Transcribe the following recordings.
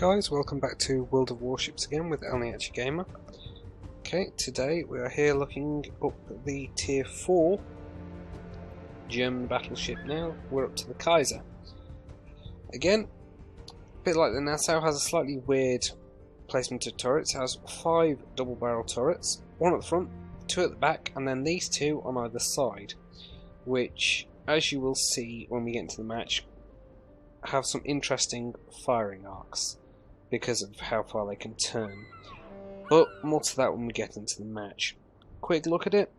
guys, welcome back to World of Warships again with Elniachi Gamer. Okay, today we are here looking up the tier 4 German battleship now. We're up to the Kaiser. Again, a bit like the Nassau, has a slightly weird placement of turrets. It has 5 double barrel turrets, 1 at the front, 2 at the back, and then these 2 on either side, which, as you will see when we get into the match, have some interesting firing arcs because of how far they can turn. But more to that when we get into the match. Quick look at it,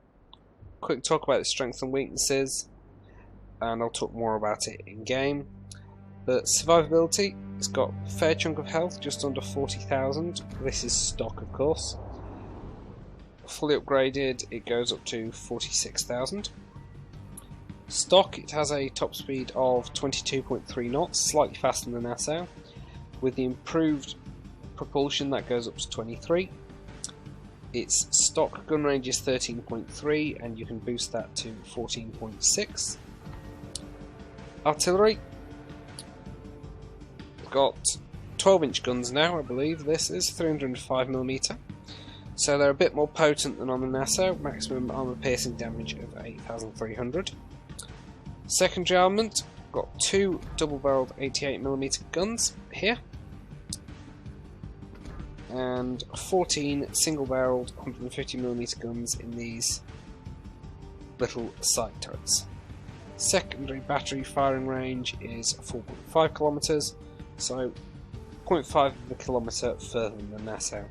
quick talk about its strengths and weaknesses, and I'll talk more about it in game. But survivability, it's got a fair chunk of health, just under 40,000. This is stock, of course. Fully upgraded, it goes up to 46,000. Stock, it has a top speed of 22.3 knots, slightly faster than the Nassau. With the improved propulsion, that goes up to 23. Its stock gun range is 13.3, and you can boost that to 14.6. Artillery, got 12-inch guns now, I believe. This is 305mm, so they're a bit more potent than on the Nassau. Maximum armor piercing damage of 8,300. Secondary armament, got 2 double-barreled 88mm guns here, and 14 single-barreled 150mm guns in these little side turrets. Secondary battery firing range is 4.5 kilometers, so 0.5 of a kilometer further than the Nassau.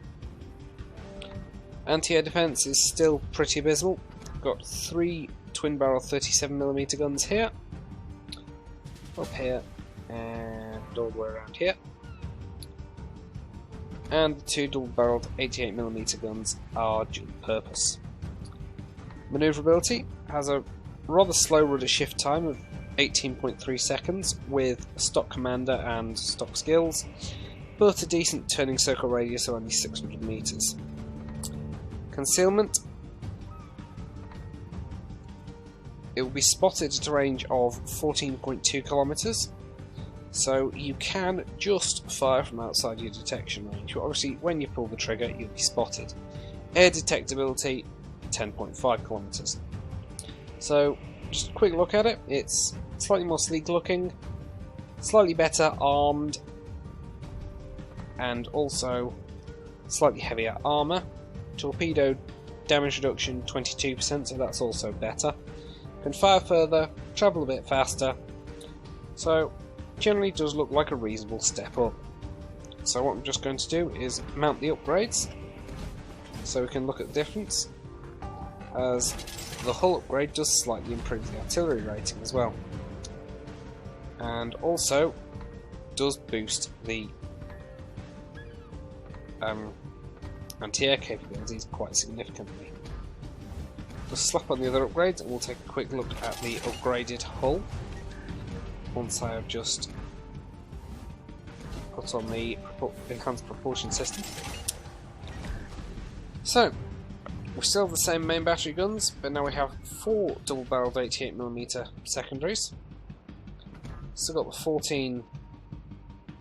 Anti-air defense is still pretty abysmal. Got 3 twin-barrel 37mm guns here, up here, and all the way around here. And the 2 double-barreled 88mm guns are dual purpose. Manoeuvrability has a rather slow rudder shift time of 18.3 seconds with stock commander and stock skills, but a decent turning circle radius of only 600 meters. Concealment, it will be spotted at a range of 14.2 kilometers. So you can just fire from outside your detection range, but obviously when you pull the trigger you'll be spotted. Air detectability 10.5 kilometers. So just a quick look at it. It's slightly more sleek looking, slightly better armed, and also slightly heavier armour. Torpedo damage reduction 22%, so that's also better. Can fire further, travel a bit faster, so generally does look like a reasonable step up. So what I'm just going to do is mount the upgrades so we can look at the difference, as the hull upgrade does slightly improve the artillery rating as well, and also does boost the anti-air capabilities quite significantly. We'll slap on the other upgrades and we'll take a quick look at the upgraded hull once I have just put on the enhanced propulsion system. So, we still have the same main battery guns, but now we have 4 double-barreled 88mm secondaries. Still got the 14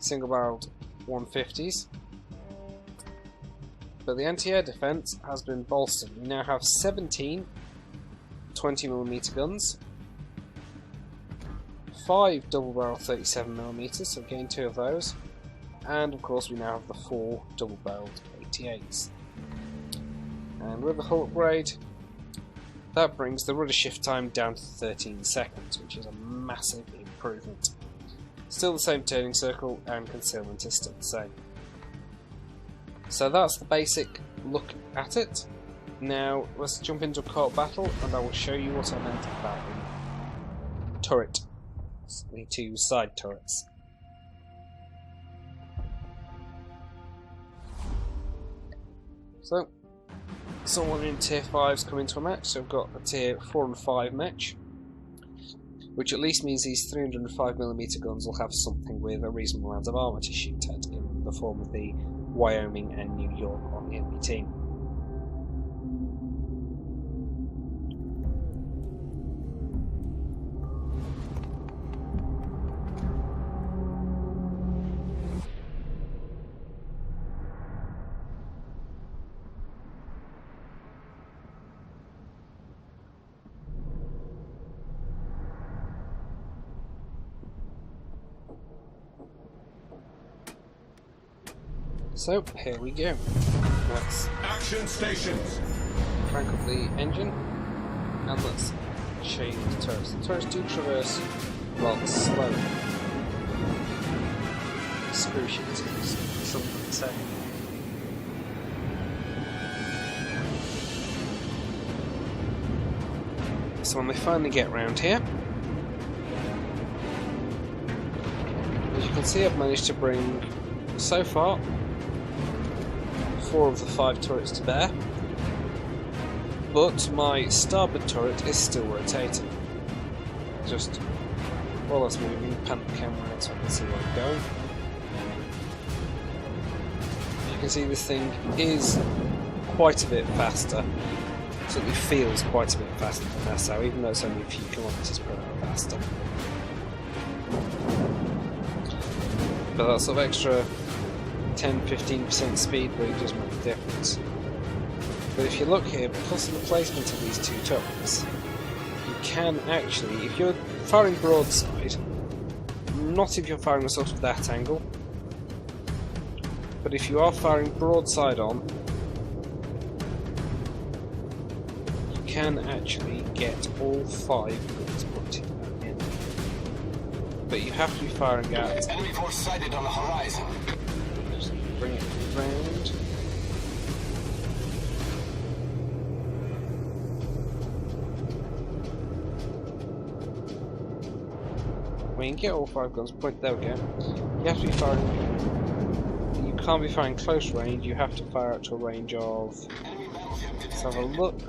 single-barreled 150s. But the anti-air defense has been bolstered. We now have 17 20mm guns, 5 double-barrel 37mm, so gain 2 of those, and of course we now have the 4 double-barreled 88s. And with the hull upgrade, that brings the rudder shift time down to 13 seconds, which is a massive improvement. Still the same turning circle, and concealment is still the same. So that's the basic look at it. Now let's jump into a co-op battle and I will show you what I meant about the turret, the 2 side turrets. So someone in tier 5's come into a match, so we've got a tier 4 and 5 match, which at least means these 305mm guns will have something with a reasonable amount of armour to shoot at, in the form of the Wyoming and New York on the enemy team. So here we go. Let's Action stations. crank up the engine and let's change the turrets. The turrets do traverse rather slowly. Excruciating, some would say. So when we finally get round here, as you can see, I've managed to bring, so far, 4 of the 5 turrets to bear, but my starboard turret is still rotating. Just while it's moving, pan the camera out so I can see where I'm going. As you can see, this thing is quite a bit faster. Certainly feels quite a bit faster than Nassau, even though it's only a few kilometres per hour faster. But that sort of extra 10-15% speed really does make a difference. But if you look here, because of the placement of these 2 turrets, you can actually, if you're firing broadside, not if you're firing sort of that angle, but if you are firing broadside on, you can actually get all 5 guns pointed at the enemy. But you have to be firing at... Enemy force sighted on the horizon. Just bring it round. When you get all 5 guns pointed, there we go. You have to be firing... You can't be firing close range, you have to fire out to a range of... Let's have a look.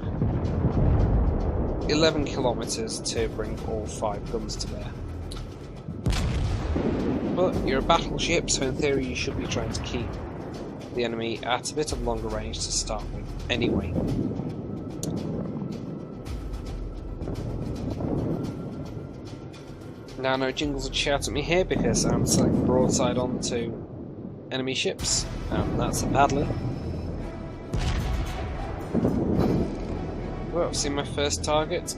11 kilometres to bring all 5 guns to bear. But you're a battleship, so in theory you should be trying to keep the enemy at a bit of longer range to start with anyway. Now no jingles would shout at me here because I'm selling broadside onto enemy ships, and that's a paddling. Well, I've seen my first target, so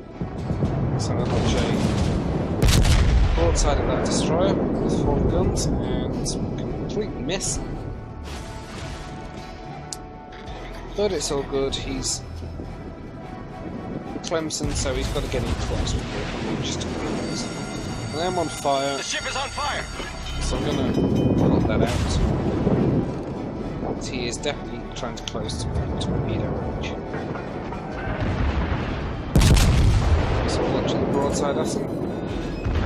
I'm going to launch a broadside at that destroyer with 4 guns and completely miss. But it's all good, he's Clemson, so he's got to get in close before he just to cruise. And I'm on fire. The ship is on fire. So I'm going to put that out. He is definitely trying to close to torpedo range. So we'll launch the broadside at him.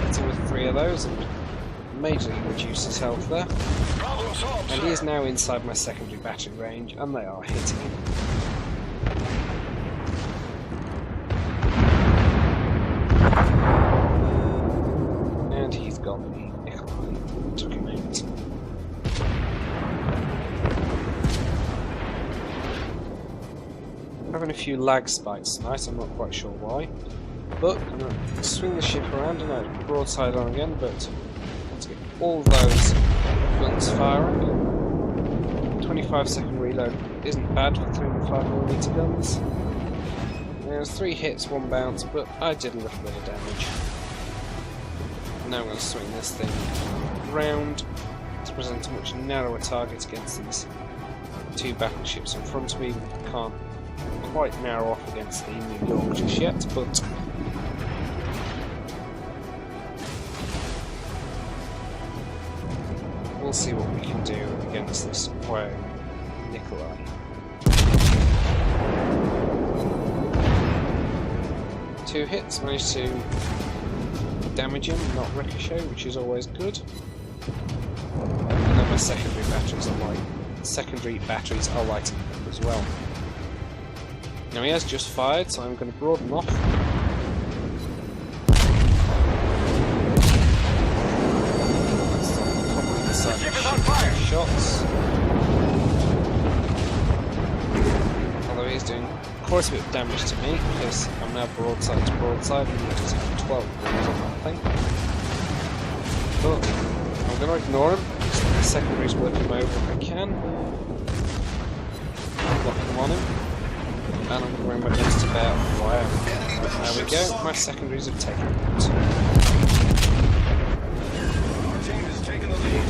Hit him with 3 of those and majorly reduce his health there. Problem solved, And he is now inside my secondary battery range, and they are hitting him. And he's gone. The Nikolai took him out. Having a few lag spikes tonight, I'm not quite sure why. But I'm going to swing the ship around and out broadside on again, but let's get all those guns firing. 25-second reload isn't bad for 305mm guns. There's 3 hits, 1 bounce, but I did a little bit of damage. Now I'm going to swing this thing round to present a much narrower target against these 2 battleships in front of me. Can't quite narrow off against the New York just yet, but we'll see what we can do against this Nikolai. Two hits, managed to damage him, not ricochet, which is always good. And then my secondary batteries are lighting up as well. Now he has just fired, so I'm going to broaden off. Shots. Although he's doing quite a bit of damage to me because I'm now broadside to broadside and he's just 12 balls on that thing. But I'm going to ignore him. The secondaries work him over if I can. Block him on him. And I'm going to bring my guns to bear. Wow. There we go. My secondaries have taken him out. Our team has taken the lead.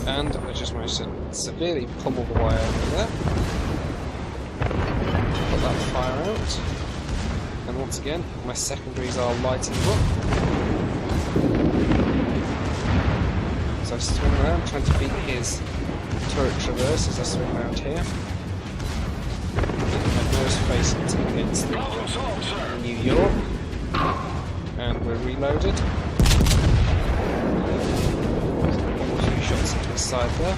And I just managed to severely pummel the wire over there. Put that fire out. And once again, my secondaries are lighting up. So I swing around, trying to beat his turret traverse as I swing around here. My nose facing against the New York. And we're reloaded. A few shots into his side there.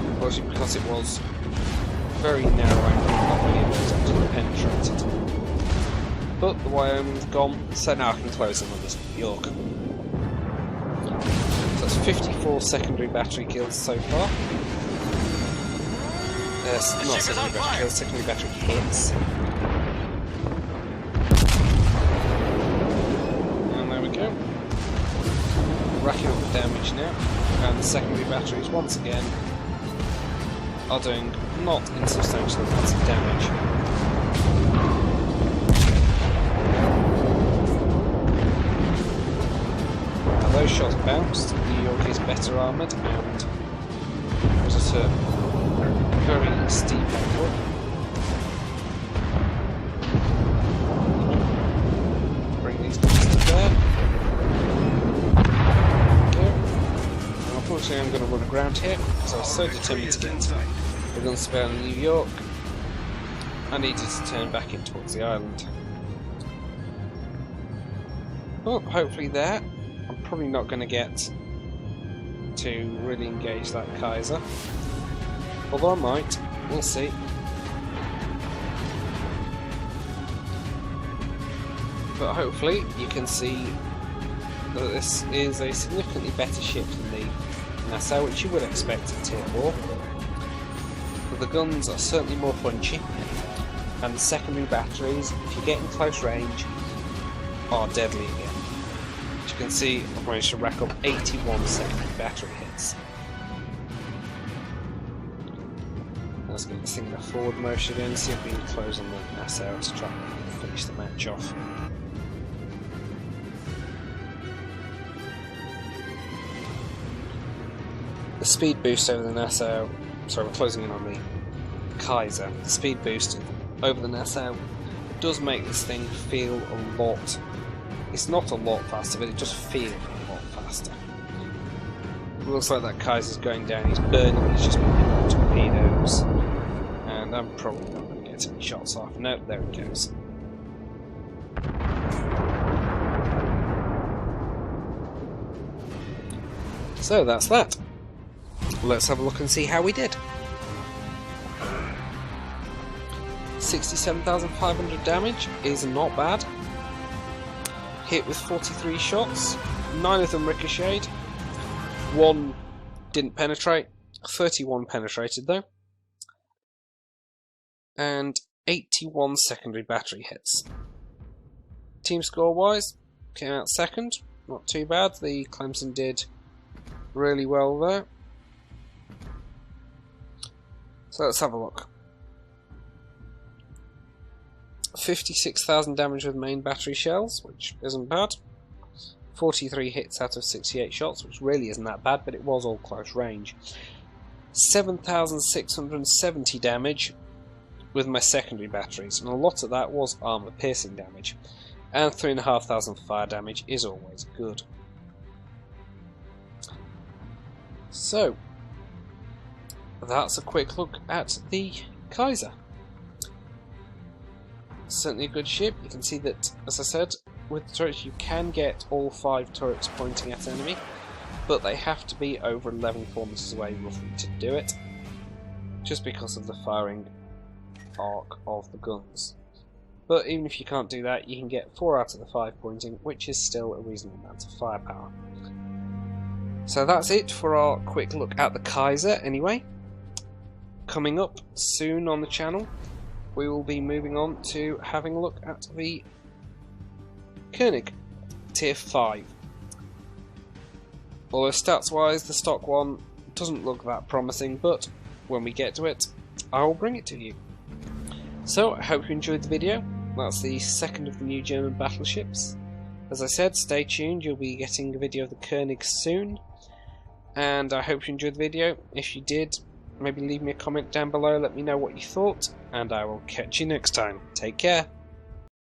Unfortunately, because it was very narrow angle, not really able to penetrate it. But the Wyoming's gone, so now I can close in on this New York. So that's 54 secondary battery kills so far. Not secondary battery kills, secondary battery hits. And there we go. Racking up the damage now. And the secondary batteries, once again, are doing not insubstantial amounts of damage. Now those shots bounced, New York is better armoured and was at a very steep angle. Bring these guns to bear. There we go. And unfortunately I'm going to run aground here because I was so determined to get the guns to bear on New York. I needed to turn back in towards the island. Well, hopefully there. I'm probably not going to get to really engage that Kaiser. Although I might. We'll see. But hopefully you can see that this is a significantly better ship than the Nassau, which you would expect at Tier 4. But the guns are certainly more punchy, and the secondary batteries, if you get in close range, are deadly again. As you can see, I've managed to rack up 81 secondary battery hits. Let's get this thing in a forward motion again, see if we can close on the Nassau to try and finish the match off. The speed boost over the Nassau, sorry, we're closing in on the Kaiser. The speed boost over the Nassau does make this thing feel a lot, it's not a lot faster, but it does feel a lot faster. It looks like that Kaiser's going down, he's burning, he's just moving torpedoes. And I'm probably not going to get any shots off. Nope, there it goes. So that's that. Let's have a look and see how we did. 67,500 damage is not bad. Hit with 43 shots, 9 of them ricocheted, 1 didn't penetrate, 31 penetrated though, and 81 secondary battery hits. Team score wise, came out second, not too bad. The Clemson did really well there. So let's have a look. 56,000 damage with main battery shells, which isn't bad. 43 hits out of 68 shots, which really isn't that bad, but it was all close range. 7,670 damage with my secondary batteries, and a lot of that was armour piercing damage. And 3,500 fire damage is always good. So, that's a quick look at the Kaiser. Certainly a good ship. You can see that, as I said, with the turrets you can get all 5 turrets pointing at enemy, but they have to be over 11 kilometers away roughly to do it, just because of the firing arc of the guns. But even if you can't do that, you can get 4 out of the 5 pointing, which is still a reasonable amount of firepower. So that's it for our quick look at the Kaiser anyway. Coming up soon on the channel, we will be moving on to having a look at the Koenig Tier 5. Although stats wise the stock one doesn't look that promising, but when we get to it I will bring it to you. So I hope you enjoyed the video. That's the second of the new German battleships. As I said, stay tuned, you'll be getting a video of the Koenig soon. and I hope you enjoyed the video. If you did, maybe leave me a comment down below, let me know what you thought, and I will catch you next time. Take care.